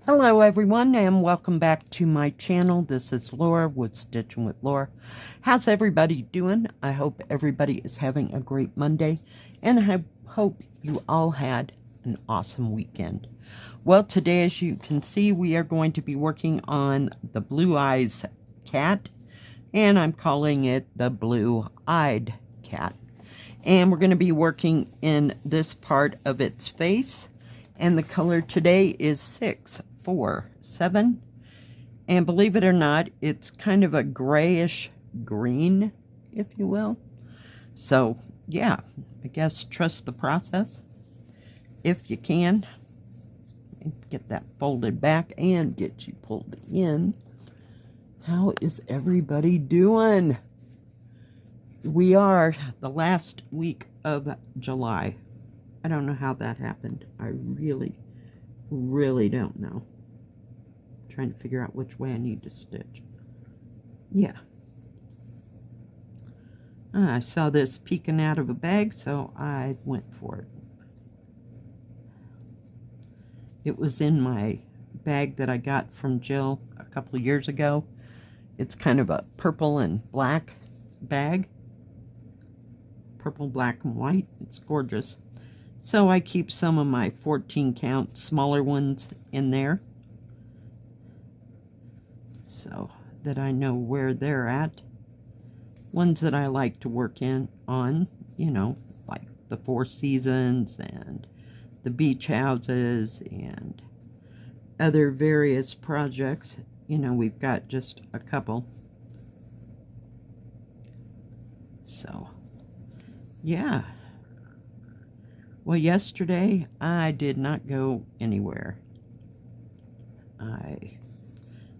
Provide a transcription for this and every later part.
Hello everyone and welcome back to my channel. This is Laura with Stitchin with Laura. How's everybody doing? I hope everybody is having a great Monday and I hope you all had an awesome weekend. Well, today as you can see we are going to be working on the Blue Eyes cat, and I'm calling it the Blue-Eyed cat. And we're going to be working in this part of its face, and the color today is 647, and believe it or not, it's kind of a grayish green, if you will. So yeah, I guess trust the process if you can. Get that folded back and get you pulled in. How is everybody doing? We are the last week of July. I don't know how that happened. I really don't know. I'm trying to figure out which way I need to stitch. Yeah. I saw this peeking out of a bag, so I went for it. It was in my bag that I got from Jill a couple of years ago. It's kind of a purple and black bag. Purple, black, and white. It's gorgeous. So I keep some of my 14 count smaller ones in there, so that I know where they're at. Ones that I like to work on, you know, like the Four Seasons and the beach houses and other various projects. You know, we've got just a couple. So yeah. Well, yesterday I did not go anywhere. I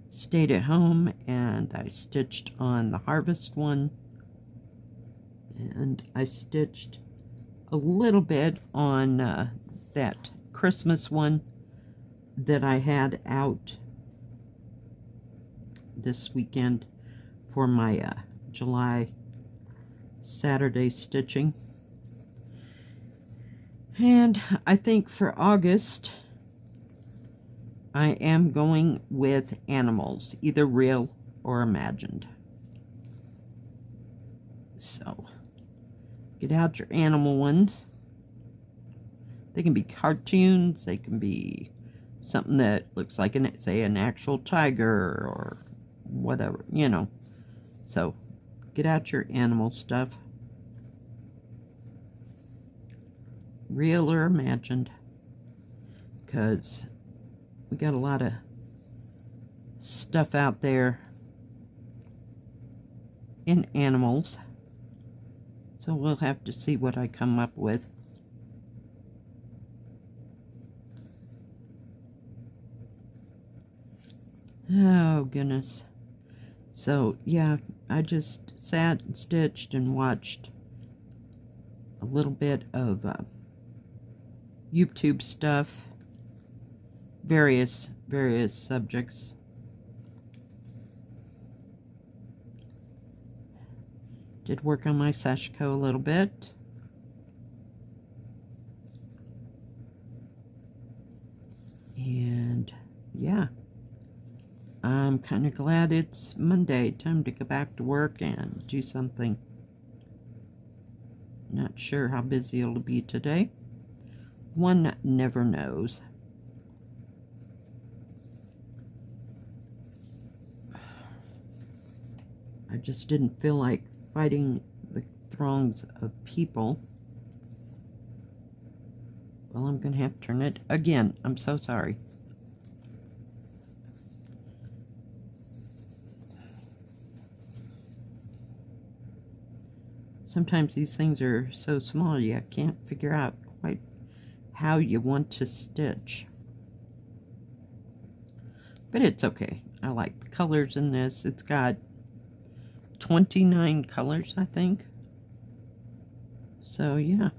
stayed at home and I stitched on the Harvest one, and I stitched a little bit on that Christmas one that I had out this weekend for my July Saturday stitching. And I think for August I am going with animals, either real or imagined. So get out your animal ones. They can be cartoons, they can be something that looks like an actual tiger or whatever, you know. So get out your animal stuff, real or imagined, because we got a lot of stuff out there in animals, so we'll have to see what I come up with. Oh goodness. So yeah, I just sat and stitched and watched a little bit of YouTube stuff, various subjects. Did work on my sashiko a little bit. And yeah, I'm kind of glad it's Monday. Time to go back to work and do something. Not sure how busy it'll be today. One never knows. I just didn't feel like fighting the throngs of people. Well, I'm going to have to turn it again. I'm so sorry. Sometimes these things are so small you can't figure out quite how you want to stitch. But it's okay. I like the colors in this. It's got 29 colors, I think. So yeah.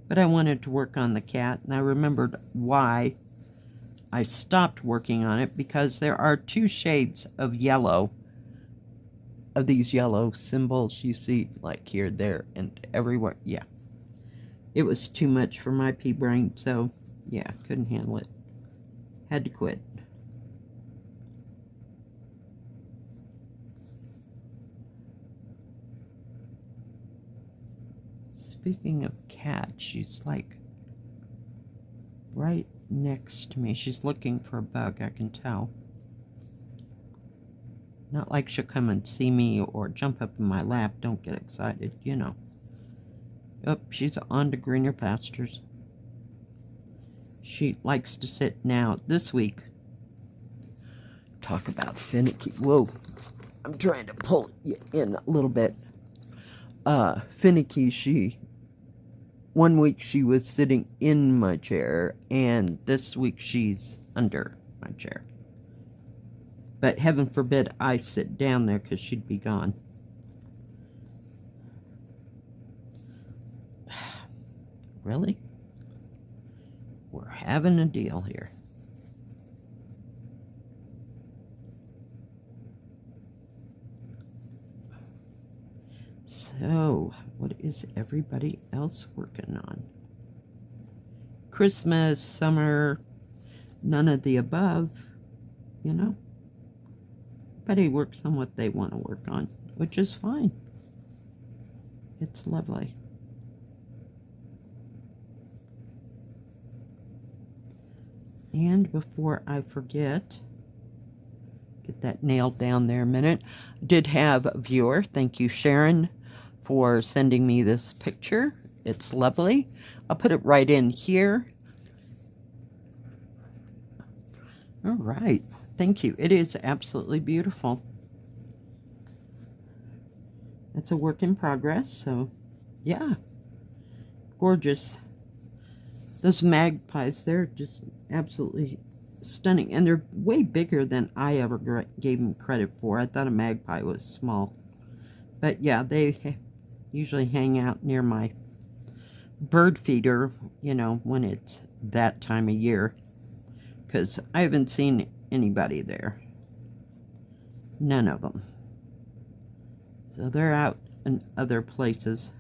But I wanted to work on the cat, and I remembered why I stopped working on it, because there are two shades of yellow, of these yellow symbols you see, like here, there, and everywhere. Yeah. It was too much for my pea brain, so yeah, couldn't handle it. Had to quit. speaking of cats, she's like right next to me. She's looking for a bug, I can tell. Not like she'll come and see me or jump up in my lap. Don't get excited, you know. Oh, she's on to greener pastures. She likes to sit now. This week, talk about finicky. Whoa, I'm trying to pull you in a little bit. Finicky, one week she was sitting in my chair, and this week she's under my chair. But heaven forbid I sit down there, because she'd be gone. Really? We're having a deal here. So, what is everybody else working on? Christmas, summer, none of the above, you know? Everybody works on what they want to work on, which is fine. It's lovely. And before I forget, get that nailed down there a minute. I did have a viewer. Thank you, Sharon, for sending me this picture. It's lovely. I'll put it right in here. All right. Thank you. It is absolutely beautiful. It's a work in progress, so yeah. Gorgeous. Those magpies, they're just absolutely stunning. And they're way bigger than I ever gave them credit for. I thought a magpie was small. But yeah, they usually hang out near my bird feeder, you know, when it's that time of year. Because I haven't seen anybody there. None of them. So they're out in other places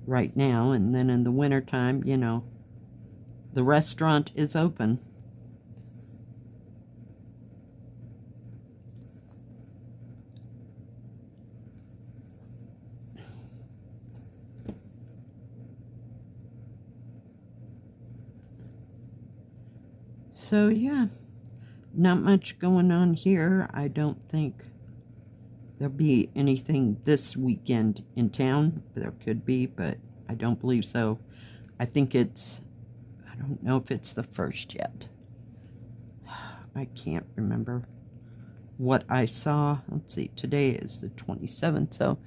right now, and then in the wintertime, you know, the restaurant is open. So yeah, not much going on here. I don't think there'll be anything this weekend in town. There could be, but I don't believe so. I think it's, I don't know if it's the 1st yet. I can't remember what I saw. Let's see, today is the 27th, so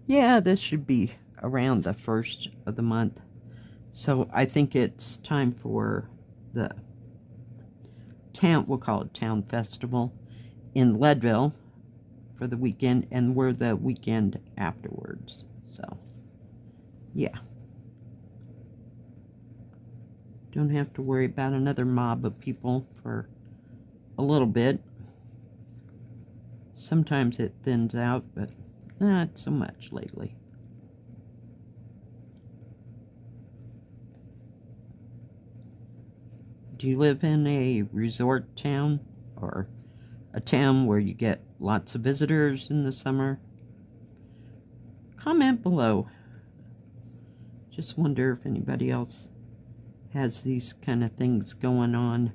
yeah, this should be around the 1st of the month. So I think it's time for the town, we'll call it Town Festival in Leadville for the weekend, and we're the weekend afterwards. So yeah, don't have to worry about another mob of people for a little bit. Sometimes it thins out, but not so much lately. Do you live in a resort town, or a town where you get lots of visitors in the summer? Comment below. Just wonder if anybody else has these kind of things going on.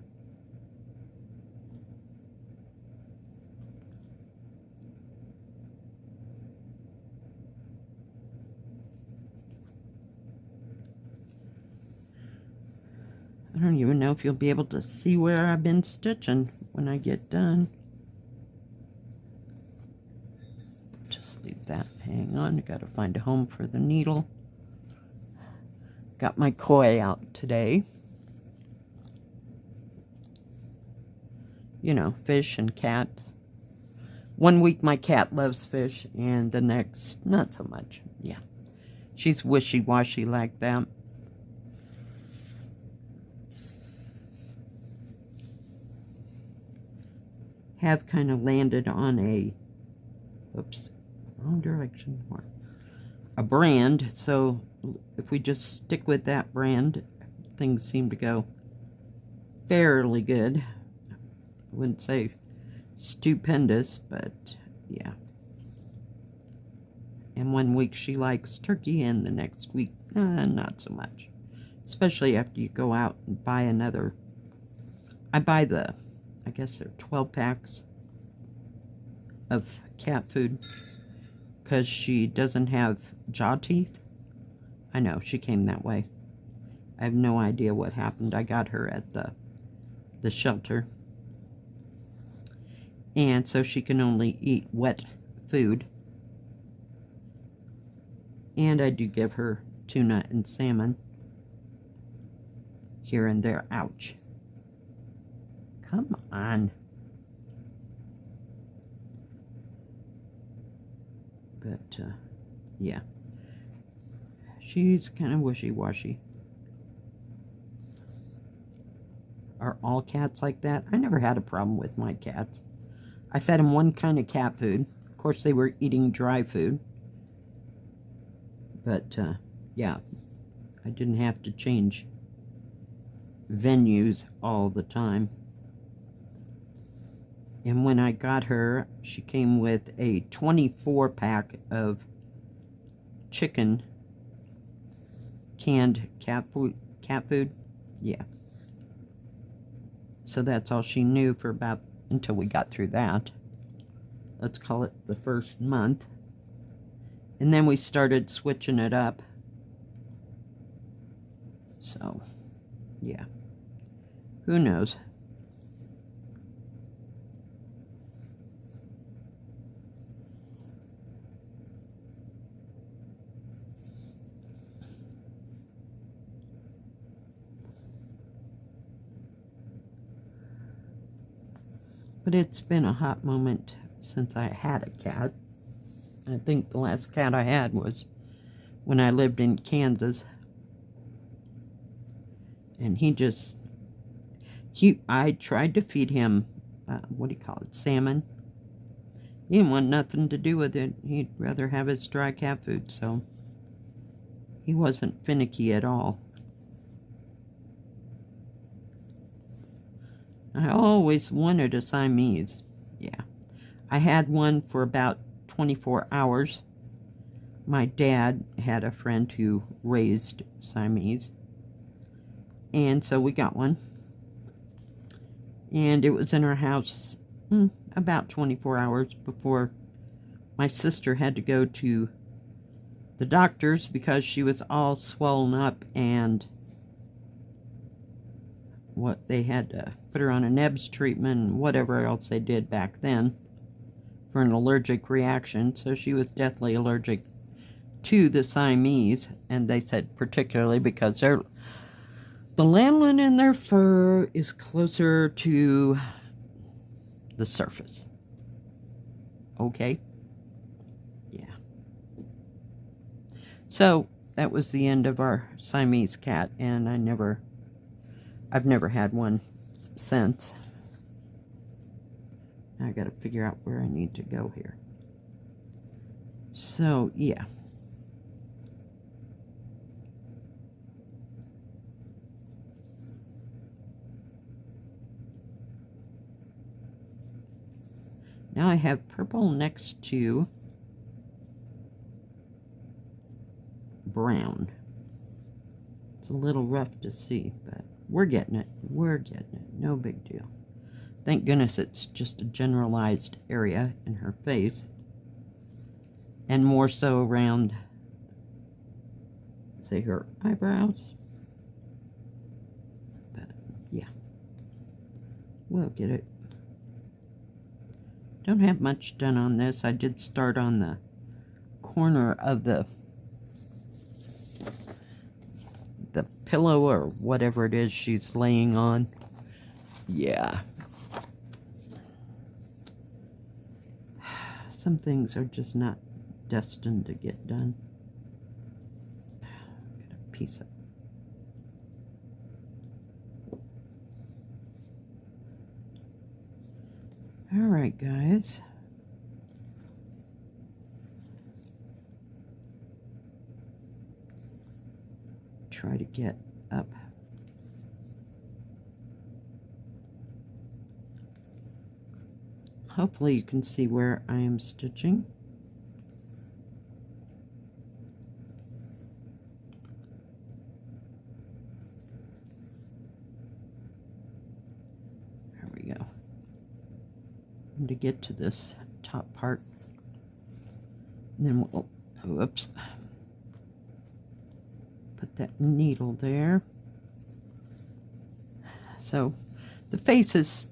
I don't even know if you'll be able to see where I've been stitching when I get done. Just leave that. Hang on, I gotta find a home for the needle. Got my koi out today. You know, fish and cat. One week my cat loves fish, and the next, not so much. Yeah, she's wishy-washy like that. Have kind of landed on a, oops, wrong direction, a brand. So if we just stick with that brand, things seem to go fairly good. I wouldn't say stupendous, but yeah. And one week she likes turkey, and the next week, not so much. Especially after you go out and buy another. I buy I guess they're 12 packs of cat food because she doesn't have jaw teeth. I know, she came that way. I have no idea what happened. I got her at the shelter. And so she can only eat wet food. And I do give her tuna and salmon here and there. Ouch. Come on. But, yeah. She's kind of wishy-washy. Are all cats like that? I never had a problem with my cats. I fed them one kind of cat food. Of course, they were eating dry food. But, yeah, I didn't have to change venues all the time. And when I got her, she came with a 24-pack of chicken canned cat food. Yeah. So that's all she knew for about, until we got through that. Let's call it the first month. And then we started switching it up. So, yeah. Who knows? But it's been a hot moment since I had a cat. I think the last cat I had was when I lived in Kansas. And I tried to feed him, what do you call it, salmon. He didn't want nothing to do with it. He'd rather have his dry cat food, so he wasn't finicky at all. I always wanted a Siamese. Yeah. I had one for about 24 hours. My dad had a friend who raised Siamese. And so we got one. And it was in our house about 24 hours before my sister had to go to the doctor's because she was all swollen up, and they had to put her on a NEBS treatment and whatever else they did back then for an allergic reaction. So she was deathly allergic to the Siamese, and they said particularly because the lanolin in their fur is closer to the surface. Okay? Yeah. So that was the end of our Siamese cat, and I've never had one since. Now I gotta figure out where I need to go here. So, yeah. Now I have purple next to brown. It's a little rough to see, but we're getting it. We're getting it. No big deal. Thank goodness it's just a generalized area in her face. And more so around, say, her eyebrows. But, yeah. We'll get it. Don't have much done on this. I did start on the corner of the pillow or whatever it is she's laying on. Yeah. Some things are just not destined to get done. Get a piece of Alright, guys. Try to get up. Hopefully you can see where I am stitching. to get to this top part. And then we'll, whoops, put that needle there. So the faces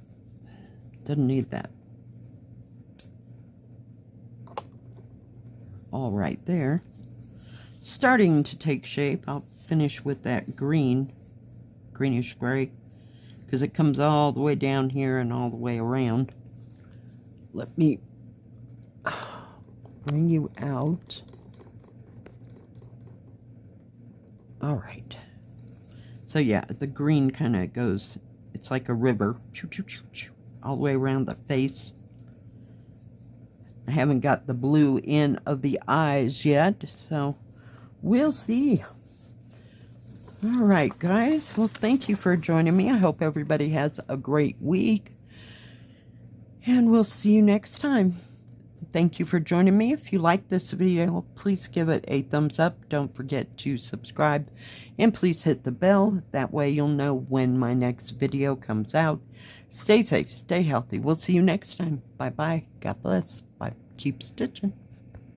doesn't need that. All right there. Starting to take shape. I'll finish with that green, greenish gray, because it comes all the way down here and all the way around. Let me bring you out. All right. So yeah, the green kind of goes, it's like a river, all the way around the face. I haven't got the blue in of the eyes yet, so we'll see. All right, guys. Well, thank you for joining me. I hope everybody has a great week, and we'll see you next time. Thank you for joining me. If you like this video, please give it a thumbs up. Don't forget to subscribe, and please hit the bell. That way you'll know when my next video comes out. Stay safe, stay healthy. We'll see you next time. Bye-bye. God bless. Bye. Keep stitching.